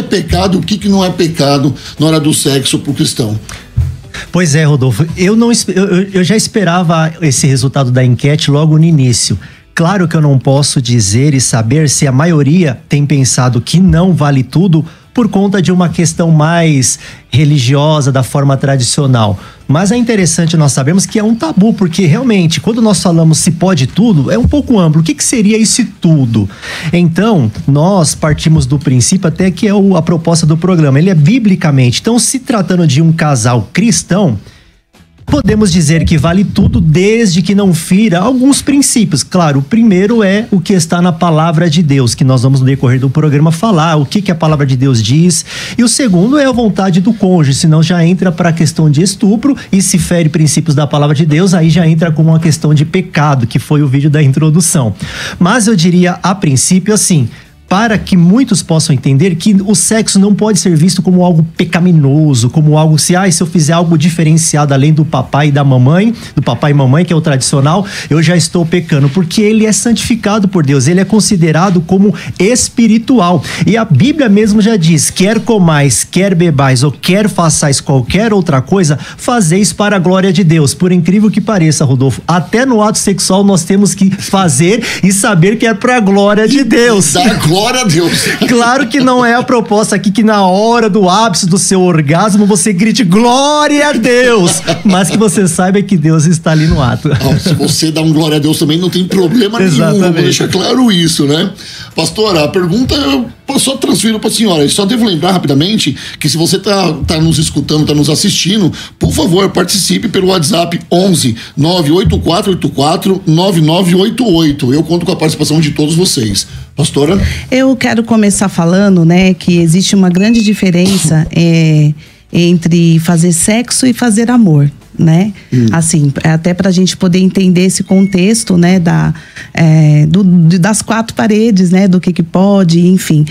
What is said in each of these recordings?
que é pecado e o que não é pecado na hora do sexo pro cristão. Pois é, Rodolfo, eu já esperava esse resultado da enquete logo no início. Claro que eu não posso dizer e saber se a maioria tem pensado que não vale tudo por conta de uma questão mais religiosa, da forma tradicional. Mas é interessante nós sabermos que é um tabu, porque realmente, quando nós falamos se pode tudo, é um pouco amplo. O que seria esse tudo? Então, nós partimos do princípio, até que é a proposta do programa, ele é biblicamente. Então, se tratando de um casal cristão, podemos dizer que vale tudo desde que não fira alguns princípios. Claro, o primeiro é o que está na palavra de Deus, que nós vamos no decorrer do programa falar o que a palavra de Deus diz. E o segundo é a vontade do cônjuge, senão já entra para a questão de estupro, e se fere princípios da palavra de Deus, aí já entra como uma questão de pecado, que foi o vídeo da introdução. Mas eu diria a princípio assim, para que muitos possam entender que o sexo não pode ser visto como algo pecaminoso, como algo se eu fizer algo diferenciado além do papai e da mamãe, do papai e mamãe, que é o tradicional, eu já estou pecando, porque ele é santificado por Deus, ele é considerado como espiritual. E a Bíblia mesmo já diz, quer comais, quer bebais ou quer façais qualquer outra coisa, fazeis para a glória de Deus. Por incrível que pareça, Rodolfo, até no ato sexual nós temos que fazer e saber que é para a glória de Deus. Glória a Deus. Claro que não é a proposta aqui que na hora do ápice do seu orgasmo você grite glória a Deus, mas que você saiba que Deus está ali no ato. Se você dá um glória a Deus também não tem problema nenhum, vou deixar claro isso, né? Pastora, a pergunta eu só transfiro para a senhora. Eu só devo lembrar rapidamente que se você tá nos escutando, tá nos assistindo, por favor, participe pelo WhatsApp 11 98484 9988. Eu conto com a participação de todos vocês. Pastora? Eu quero começar falando, né, que existe uma grande diferença entre fazer sexo e fazer amor, né? Assim, até pra gente poder entender esse contexto, né, das quatro paredes, né, do que pode, enfim.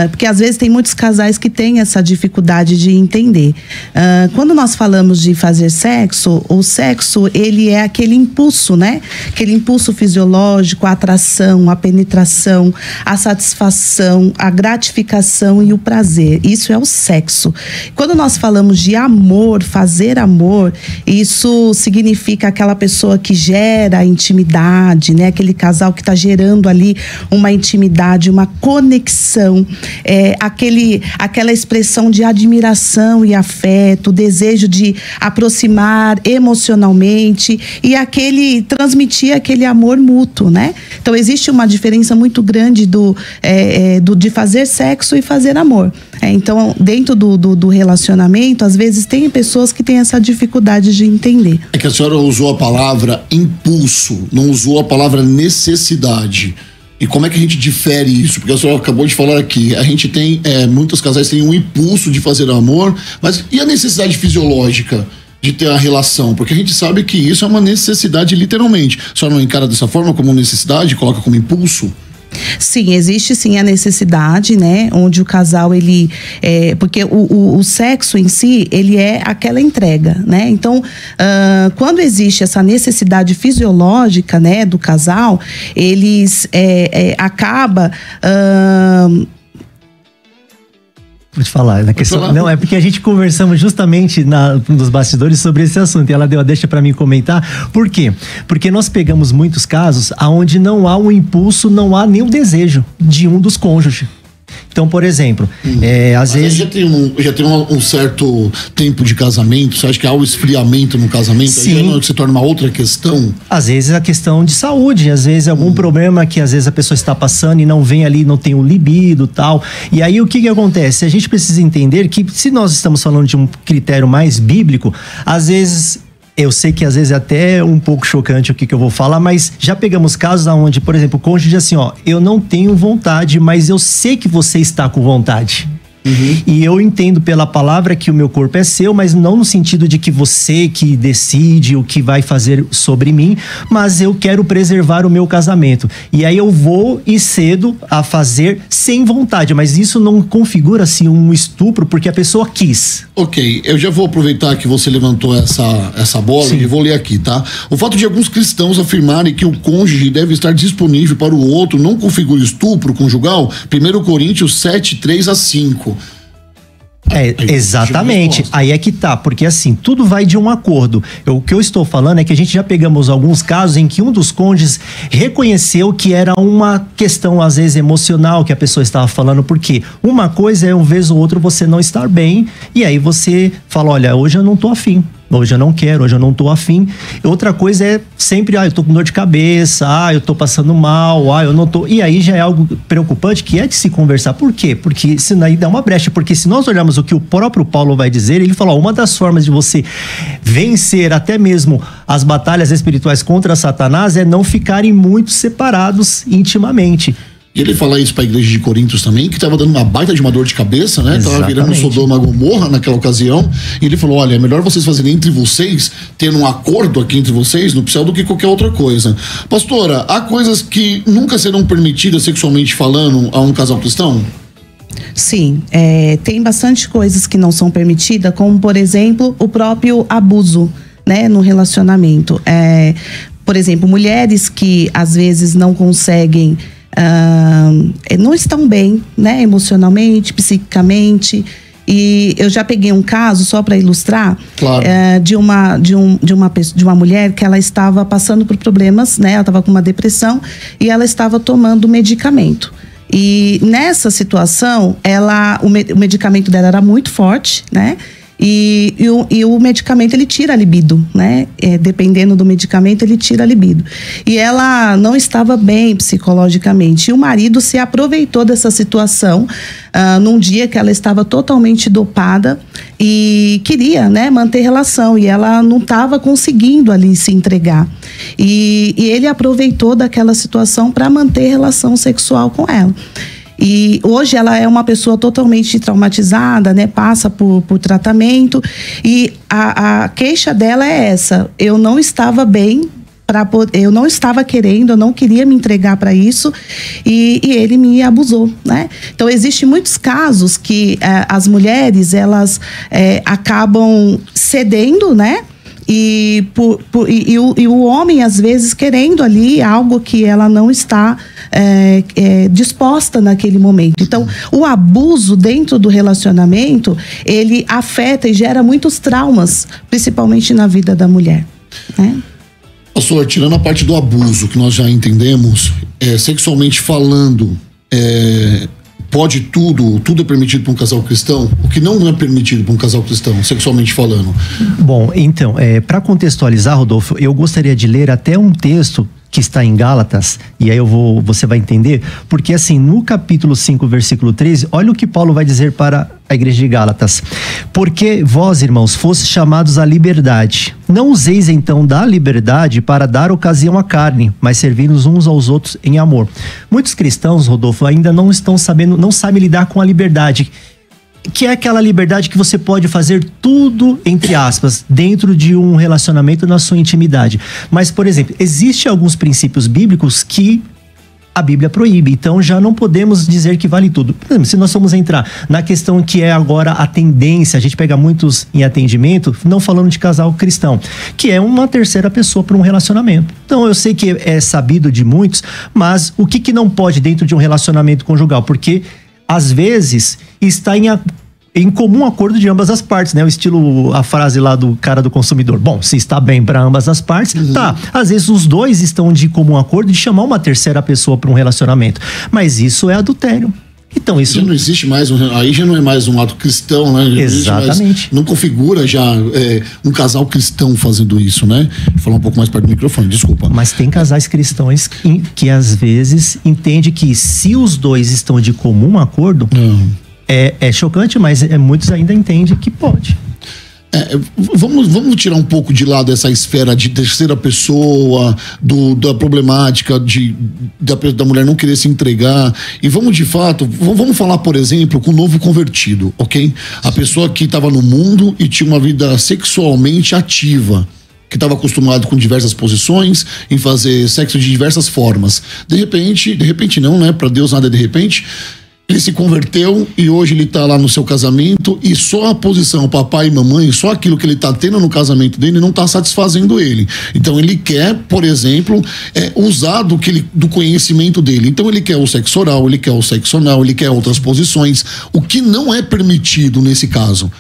Porque às vezes tem muitos casais que têm essa dificuldade de entender. Quando nós falamos de fazer sexo, o sexo, ele é aquele impulso, né? Aquele impulso fisiológico, a atração, a penetração, a satisfação, a gratificação e o prazer. Isso é o sexo. Quando nós falamos de amor, fazer amor, isso significa aquela pessoa que gera intimidade, né? Aquele casal que está gerando ali uma intimidade, uma conexão, aquela expressão de admiração e afeto, o desejo de aproximar emocionalmente e transmitir aquele amor mútuo, né? Então existe uma diferença muito grande de fazer sexo e fazer amor. Então, dentro do relacionamento, às vezes tem pessoas que têm essa dificuldade de entender. É que a senhora usou a palavra impulso, não usou a palavra necessidade. E como é que a gente difere isso? Porque a senhora acabou de falar aqui, a gente tem, muitos casais têm um impulso de fazer amor, mas e a necessidade fisiológica de ter a relação? Porque a gente sabe que isso é uma necessidade literalmente. A senhora não encara dessa forma como necessidade, coloca como impulso? Sim, existe sim a necessidade, né? Onde o casal, porque o sexo em si, ele é aquela entrega, né? Então, quando existe essa necessidade fisiológica, né, do casal, eles acaba... Vou te falar, na questão, não, é porque a gente conversamos justamente nos bastidores sobre esse assunto e ela deu a deixa para mim comentar. Por quê? Porque nós pegamos muitos casos onde não há um impulso, não há nem o desejo de um dos cônjuges. Então, por exemplo, às vezes... Já tem um certo tempo de casamento, você acha que há um esfriamento no casamento? Sim. Aí se torna uma outra questão? Às vezes a questão de saúde, às vezes algum problema que às vezes a pessoa está passando e não vem ali, não tem o libido e tal. E aí o que acontece? A gente precisa entender que se nós estamos falando de um critério mais bíblico, às vezes... Eu sei que às vezes é até um pouco chocante o que eu vou falar, mas já pegamos casos onde, por exemplo, o cônjuge diz assim, eu não tenho vontade, mas eu sei que você está com vontade. E eu entendo pela palavra que o meu corpo é seu, mas não no sentido de que você que decide o que vai fazer sobre mim, mas eu quero preservar o meu casamento. E aí eu vou e cedo a fazer sem vontade, mas isso não configura assim um estupro porque a pessoa quis. Ok, eu já vou aproveitar que você levantou essa bola. Sim. E vou ler aqui, tá? O fato de alguns cristãos afirmarem que o cônjuge deve estar disponível para o outro não configura estupro conjugal? 1 Coríntios 7, 3-5. Exatamente, aí é que tá, porque assim, tudo vai de um acordo. O que eu estou falando é que a gente já pegamos alguns casos em que um dos cônjuges reconheceu que era uma questão às vezes emocional que a pessoa estava falando, porque uma coisa é uma vez ou outra você não estar bem, e aí você fala, olha, hoje eu não tô afim. Hoje eu não quero, hoje eu não tô afim. Outra coisa é sempre, eu tô com dor de cabeça, eu tô passando mal, eu não tô... E aí já é algo preocupante que é de se conversar. Por quê? Porque senão aí dá uma brecha. Porque se nós olharmos o que o próprio Paulo vai dizer, ele falou, uma das formas de você vencer até mesmo as batalhas espirituais contra Satanás é não ficarem muito separados intimamente. E ele fala isso para a igreja de Coríntios também, que estava dando uma baita de uma dor de cabeça, né? Tava virando um Sodoma e Gomorra naquela ocasião. E ele falou, olha, é melhor vocês fazerem entre vocês, tendo um acordo aqui entre vocês, no céu, do que qualquer outra coisa. Pastora, há coisas que nunca serão permitidas sexualmente falando a um casal cristão? Sim, tem bastante coisas que não são permitidas, como, por exemplo, o próprio abuso, né, no relacionamento. Por exemplo, mulheres que às vezes não conseguem... não estão bem, né, emocionalmente, psiquicamente. E eu já peguei um caso, só para ilustrar, claro. de uma mulher que ela estava passando por problemas, né? Ela estava com uma depressão e ela estava tomando medicamento. E nessa situação, o medicamento dela era muito forte, né? E o medicamento, ele tira a libido, né? Dependendo do medicamento, ele tira a libido. E ela não estava bem psicologicamente. E o marido se aproveitou dessa situação num dia que ela estava totalmente dopada e queria, né, manter relação. E ela não estava conseguindo ali se entregar. E ele aproveitou daquela situação para manter relação sexual com ela. E hoje ela é uma pessoa totalmente traumatizada, né? Passa por tratamento. E a queixa dela é essa: eu não estava bem, eu não estava querendo, eu não queria me entregar para isso, e ele me abusou, né? Então existem muitos casos que as mulheres elas acabam cedendo, né? E o homem, às vezes, querendo ali algo que ela não está disposta naquele momento. Então, o abuso dentro do relacionamento, ele afeta e gera muitos traumas, principalmente na vida da mulher, né? Pastor, tirando a parte do abuso, que nós já entendemos, sexualmente falando, pode tudo é permitido para um casal cristão? O que não é permitido para um casal cristão, sexualmente falando? Bom, então, para contextualizar, Rodolfo, eu gostaria de ler até um texto que está em Gálatas, e aí você vai entender, porque assim, no capítulo 5, versículo 13, olha o que Paulo vai dizer para a igreja de Gálatas: porque vós, irmãos, fostes chamados à liberdade, não useis então da liberdade para dar ocasião à carne, mas servindo-nos uns aos outros em amor. Muitos cristãos, Rodolfo, ainda não estão sabendo, não sabem lidar com a liberdade, que é aquela liberdade que você pode fazer tudo, entre aspas, dentro de um relacionamento na sua intimidade. Mas, por exemplo, existem alguns princípios bíblicos que a Bíblia proíbe, então já não podemos dizer que vale tudo. Por exemplo, se nós formos entrar na questão que é agora a tendência, a gente pega muitos em atendimento, não falando de casal cristão, que é uma terceira pessoa para um relacionamento. Então eu sei que é sabido de muitos, mas o que não pode dentro de um relacionamento conjugal? Porque às vezes está em comum acordo de ambas as partes, né? O estilo, a frase lá do cara do consumidor. Bom, se está bem para ambas as partes, tá. Às vezes os dois estão de comum acordo de chamar uma terceira pessoa para um relacionamento. Mas isso é adultério. Então isso... Já não existe mais, aí já não é mais um ato cristão, né? Exatamente. Não configura já um casal cristão fazendo isso, né? Vou falar um pouco mais perto do microfone, desculpa. Mas tem casais cristãos que às vezes entendem que se os dois estão de comum acordo, é chocante, mas muitos ainda entendem que pode. Vamos tirar um pouco de lado essa esfera de terceira pessoa, da problemática da mulher não querer se entregar, e vamos de fato, vamos falar, por exemplo, com o novo convertido, ok? A pessoa que estava no mundo e tinha uma vida sexualmente ativa, que estava acostumado com diversas posições, em fazer sexo de diversas formas. De repente não, né? Para Deus nada é de repente. Ele se converteu e hoje ele tá lá no seu casamento e só a posição papai e mamãe, só aquilo que ele tá tendo no casamento dele não tá satisfazendo ele. Então ele quer, por exemplo, usar do conhecimento dele. Então ele quer o sexo oral, ele quer o sexo anal, ele quer outras posições, o que não é permitido nesse caso.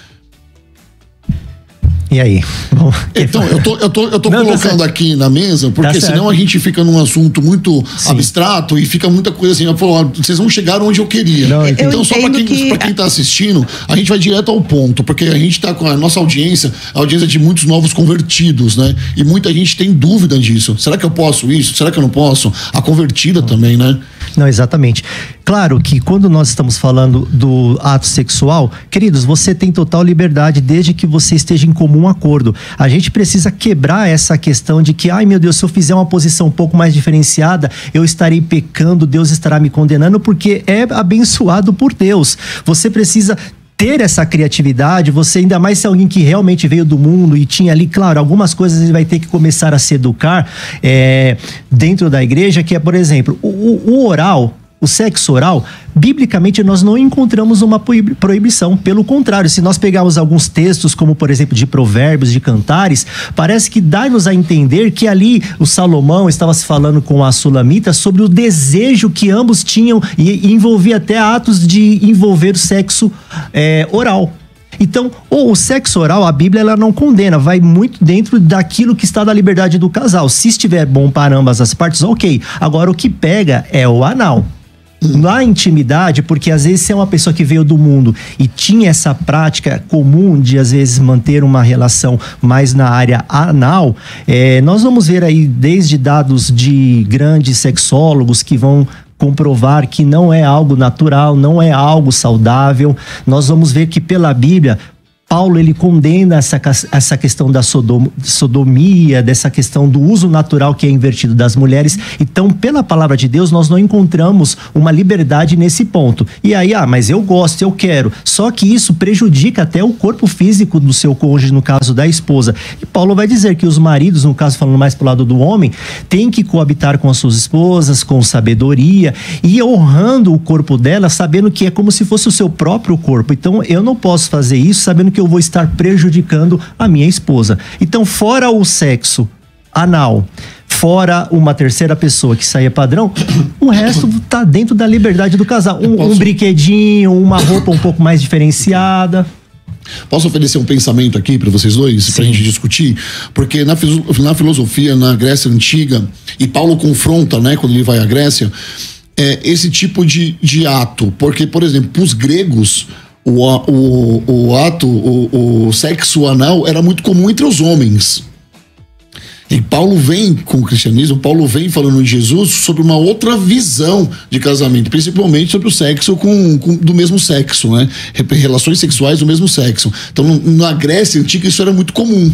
E aí? Bom, então, eu tô colocando aqui na mesa, porque senão a gente fica num assunto muito abstrato e fica muita coisa assim, vocês não chegaram onde eu queria. Então, só pra quem tá assistindo, a gente vai direto ao ponto, porque a gente tá com a nossa audiência, a audiência de muitos novos convertidos, né? E muita gente tem dúvida disso. Será que eu posso isso? Será que eu não posso? A convertida também, né? Não, exatamente. Claro que quando nós estamos falando do ato sexual, queridos, você tem total liberdade desde que você esteja em comum acordo. A gente precisa quebrar essa questão de que, ai meu Deus, se eu fizer uma posição um pouco mais diferenciada, eu estarei pecando, Deus estará me condenando, porque é abençoado por Deus. Você precisa ter essa criatividade, você ainda mais se é alguém que realmente veio do mundo e tinha ali, claro, algumas coisas ele vai ter que começar a se educar dentro da igreja, que é, por exemplo, o oral, o sexo oral, biblicamente nós não encontramos uma proibição. Pelo contrário, se nós pegarmos alguns textos, como por exemplo de Provérbios, de Cantares, parece que dá-nos a entender que ali o Salomão estava se falando com a Sulamita sobre o desejo que ambos tinham e envolvia até atos de envolver o sexo oral. Então, o sexo oral, a Bíblia ela não condena, vai muito dentro daquilo que está da liberdade do casal. Se estiver bom para ambas as partes, ok. Agora, o que pega é o anal. Na intimidade, porque às vezes se é uma pessoa que veio do mundo e tinha essa prática comum de às vezes manter uma relação mais na área anal, nós vamos ver aí desde dados de grandes sexólogos que vão comprovar que não é algo natural, não é algo saudável. Nós vamos ver que pela Bíblia, Paulo ele condena essa questão da sodomia, dessa questão do uso natural que é invertido das mulheres. Então, pela palavra de Deus, nós não encontramos uma liberdade nesse ponto. E aí, mas eu gosto, eu quero. Só que isso prejudica até o corpo físico do seu cônjuge, no caso da esposa. E Paulo vai dizer que os maridos, no caso falando mais pro lado do homem, têm que coabitar com as suas esposas, com sabedoria e honrando o corpo dela, sabendo que é como se fosse o seu próprio corpo. Então, eu não posso fazer isso sabendo que eu vou estar prejudicando a minha esposa. Então, fora o sexo anal, fora uma terceira pessoa que saia padrão, o resto tá dentro da liberdade do casal. Um brinquedinho, uma roupa um pouco mais diferenciada. Posso oferecer um pensamento aqui para vocês dois, para a gente discutir? Porque na filosofia, na Grécia Antiga, e Paulo confronta, né, quando ele vai à Grécia, esse tipo de ato. Porque, por exemplo, para os gregos, o sexo anal era muito comum entre os homens. E Paulo vem com o cristianismo, Paulo vem falando de Jesus sobre uma outra visão de casamento, principalmente sobre o sexo do mesmo sexo, né? Relações sexuais do mesmo sexo. Então, na Grécia Antiga, isso era muito comum.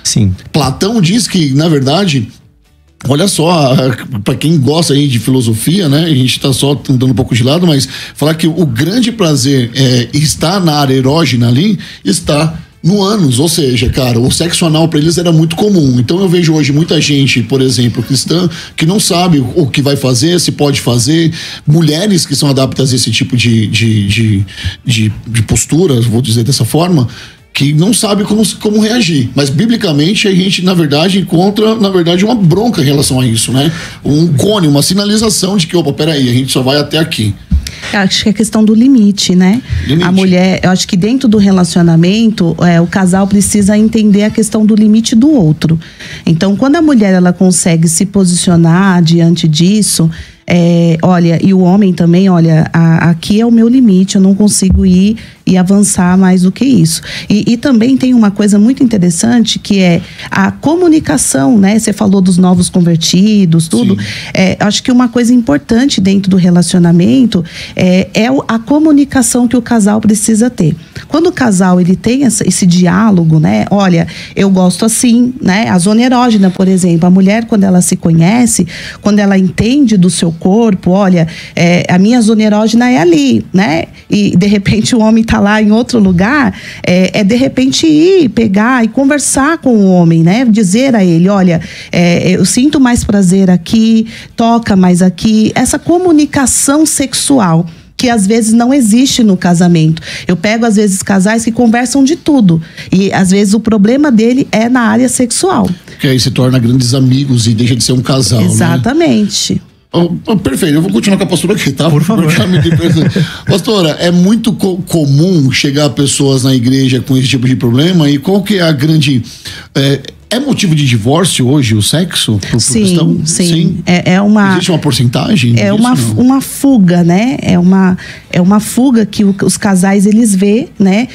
Sim. Platão diz que, na verdade, olha só, para quem gosta aí de filosofia, né? A gente tá só dando um pouco de lado, mas falar que o grande prazer está na área erógena ali, está no ânus, ou seja, cara, o sexo anal para eles era muito comum. Então eu vejo hoje muita gente, por exemplo, cristã, que não sabe o que vai fazer, se pode fazer, mulheres que são adaptadas a esse tipo de postura, vou dizer dessa forma, que não sabe como reagir. Mas, biblicamente, a gente, na verdade, encontra, uma bronca em relação a isso, né? Um cone, uma sinalização de que, opa, peraí, a gente só vai até aqui. Eu acho que é questão do limite, né? A mulher, eu acho que dentro do relacionamento, o casal precisa entender a questão do limite do outro. Então, quando a mulher, ela consegue se posicionar diante disso, olha, e o homem também, olha, aqui é o meu limite, eu não consigo ir e avançar mais do que isso. E também tem uma coisa muito interessante que é a comunicação, né? Você falou dos novos convertidos, tudo. Acho que uma coisa importante dentro do relacionamento é a comunicação que o casal precisa ter. Quando o casal ele tem esse diálogo, né? Olha, eu gosto assim, né? A zona erógena, por exemplo, a mulher quando ela se conhece, quando ela entende do seu corpo, olha, a minha zona erógena é ali, né? E de repente o homem tá lá em outro lugar, de repente ir, pegar e conversar com o homem, né? Dizer a ele, olha, eu sinto mais prazer aqui, toca mais aqui, essa comunicação sexual que às vezes não existe no casamento. Eu pego às vezes casais que conversam de tudo e às vezes o problema dele é na área sexual. Que aí se torna grandes amigos e deixa de ser um casal, exatamente. Né? Perfeito, eu vou continuar com a pastora aqui, tá? Por favor. Pastora, é muito comum chegar pessoas na igreja com esse tipo de problema, e qual que é a grande... É motivo de divórcio hoje o sexo? Sim. Existe uma porcentagem? É uma fuga, né? É uma fuga que os casais eles vê, né?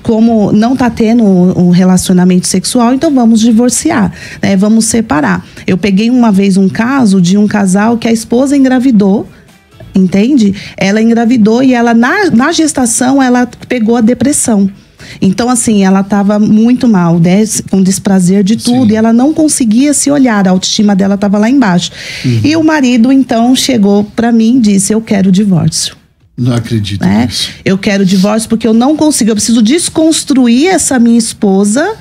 Como não tá tendo um relacionamento sexual, então vamos divorciar, né? Vamos separar. Eu peguei uma vez um caso de um casal que a esposa engravidou, entende? Ela engravidou e ela na gestação ela pegou a depressão. Então, assim, ela estava muito mal, né? Com desprazer de tudo. Sim. E ela não conseguia se olhar, a autoestima dela estava lá embaixo. E o marido, então, chegou para mim e disse, eu quero divórcio. Não acredito nisso. Eu quero divórcio porque eu não consigo, eu preciso desconstruir essa minha esposa...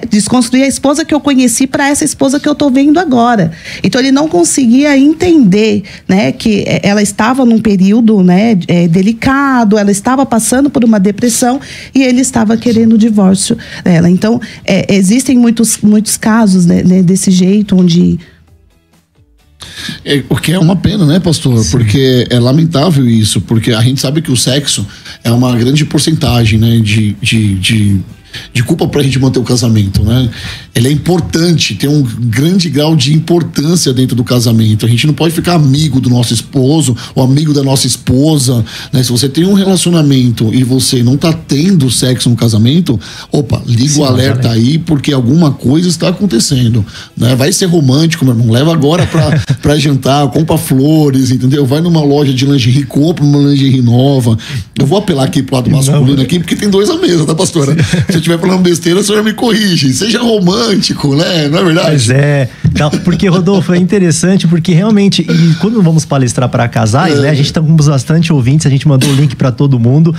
desconstruir a esposa que eu conheci para essa esposa que eu tô vendo agora. Então ele não conseguia entender, né, que ela estava num período, né, delicado, ela estava passando por uma depressão e ele estava querendo o divórcio dela. Então existem muitos muitos casos, né, desse jeito, onde o que é uma pena, né, pastor? Sim. Porque é lamentável isso, porque a gente sabe que o sexo é uma grande porcentagem, né, de culpa pra gente manter o casamento, né? Ele é importante, tem um grande grau de importância dentro do casamento. A gente não pode ficar amigo do nosso esposo ou amigo da nossa esposa, né? Se você tem um relacionamento e você não tá tendo sexo no casamento, liga o alerta aí, porque alguma coisa está acontecendo, né? Vai ser romântico, meu irmão, leva agora pra jantar, compra flores, entendeu? Vai numa loja de lingerie, compra uma lingerie nova. Eu vou apelar aqui pro lado masculino aqui, porque tem dois à mesa, tá, pastora? Se eu estiver falando besteira, a senhora me corrige. Seja romântico, né? Não é verdade? Pois é. Não, porque, Rodolfo, é interessante, porque realmente, e quando vamos palestrar para casais, né? A gente tá com bastante ouvintes, a gente mandou o link para todo mundo.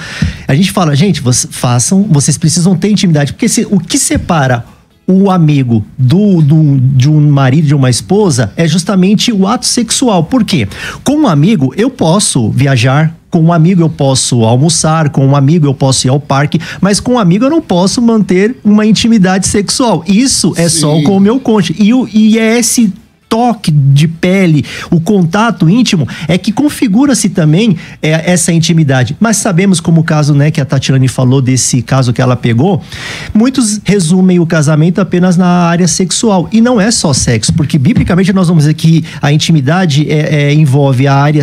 A gente fala, gente, vocês precisam ter intimidade, porque o que separa o amigo de um marido, de uma esposa, é justamente o ato sexual. Por quê? Com um amigo, eu posso viajar, com um amigo eu posso almoçar, com um amigo eu posso ir ao parque, mas com um amigo eu não posso manter uma intimidade sexual. Isso é só com o meu cônjuge. E é esse toque de pele, o contato íntimo é que configura-se também essa intimidade. Mas sabemos, como o caso, né, que a Tatiane falou desse caso que ela pegou, muitos resumem o casamento apenas na área sexual, e não é só sexo, porque biblicamente nós vamos dizer que a intimidade envolve a área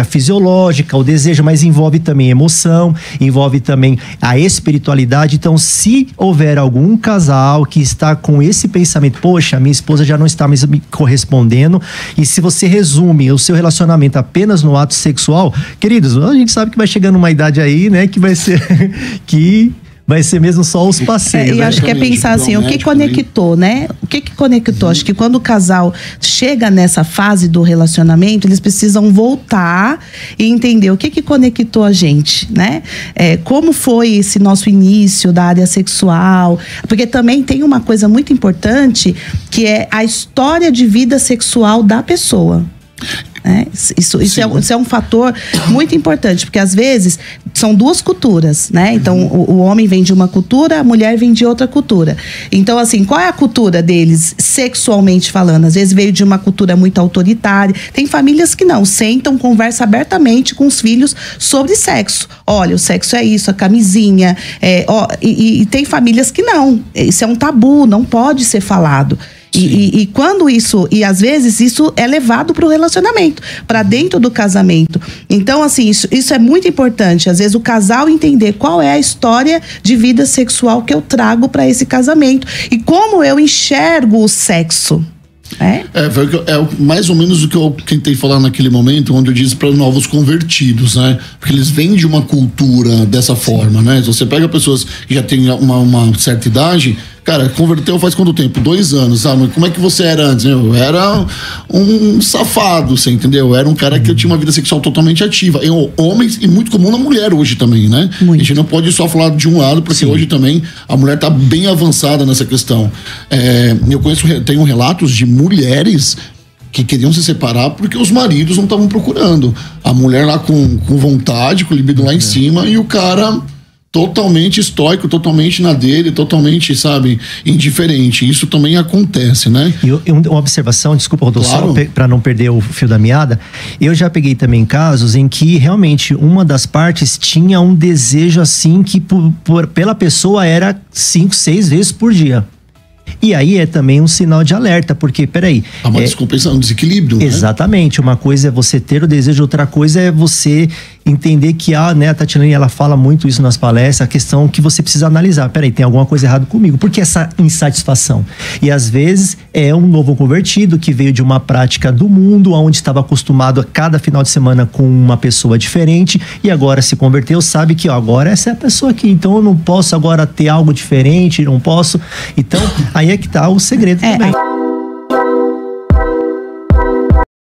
fisiológica, o desejo, mas envolve também emoção, envolve também a espiritualidade. Então, se houver algum casal que está com esse pensamento, poxa, minha esposa já não está mais me correspondendo, e se você resume o seu relacionamento apenas no ato sexual, queridos, a gente sabe que vai chegando uma idade aí, né, que vai ser vai ser mesmo só os passeios. E acho que é pensar assim, o que conectou, né? O que conectou? Acho que quando o casal chega nessa fase do relacionamento, eles precisam voltar e entender o que conectou a gente, né? Como foi esse nosso início da área sexual? Porque também tem uma coisa muito importante, que é a história de vida sexual da pessoa. Isso é um fator muito importante, porque às vezes são duas culturas, né? Então o homem vem de uma cultura, a mulher vem de outra cultura. Então, assim, qual é a cultura deles sexualmente falando? Às vezes veio de uma cultura muito autoritária. Tem famílias que não, sentam, conversam abertamente com os filhos sobre sexo. Olha, o sexo é isso, a camisinha. E tem famílias que não. Isso é um tabu, não pode ser falado. E quando isso, e às vezes isso é levado para o relacionamento, para dentro do casamento. Então, assim, isso é muito importante. Às vezes o casal entender qual é a história de vida sexual que eu trago para esse casamento e como eu enxergo o sexo. É mais ou menos o que eu tentei falar naquele momento, onde eu disse para novos convertidos, né? Porque eles vêm de uma cultura dessa forma, né? Se você pega pessoas que já têm uma certa idade, cara, converteu faz quanto tempo? 2 anos, sabe? Como é que você era antes? Eu era um safado, você entendeu? Eu era um cara que tinha uma vida sexual totalmente ativa. Homens, e muito comum na mulher hoje também, né? Muito. A gente não pode só falar de um lado, porque hoje também a mulher tá bem avançada nessa questão. Eu tenho relatos de mulheres que queriam se separar porque os maridos não estavam procurando. A mulher lá com vontade, com o libido lá em cima, e o cara totalmente estoico, totalmente na dele, totalmente, sabe, indiferente. Isso também acontece, né? E uma observação, desculpa, Rodolfo, claro, só para não perder o fio da meada, eu já peguei também casos em que realmente uma das partes tinha um desejo assim que pela pessoa era 5, 6 vezes por dia. E aí é também um sinal de alerta, porque, peraí... Há uma descompensação, um desequilíbrio, exatamente, né? Uma coisa é você ter o desejo, outra coisa é você entender que a Tatiana, ela fala muito isso nas palestras, a questão que você precisa analisar. Peraí, tem alguma coisa errada comigo. Por que essa insatisfação? E às vezes é um novo convertido que veio de uma prática do mundo, onde estava acostumado a cada final de semana com uma pessoa diferente e agora se converteu, sabe que agora essa é a pessoa aqui, então eu não posso agora ter algo diferente, não posso. Então, aí é que tá o segredo também.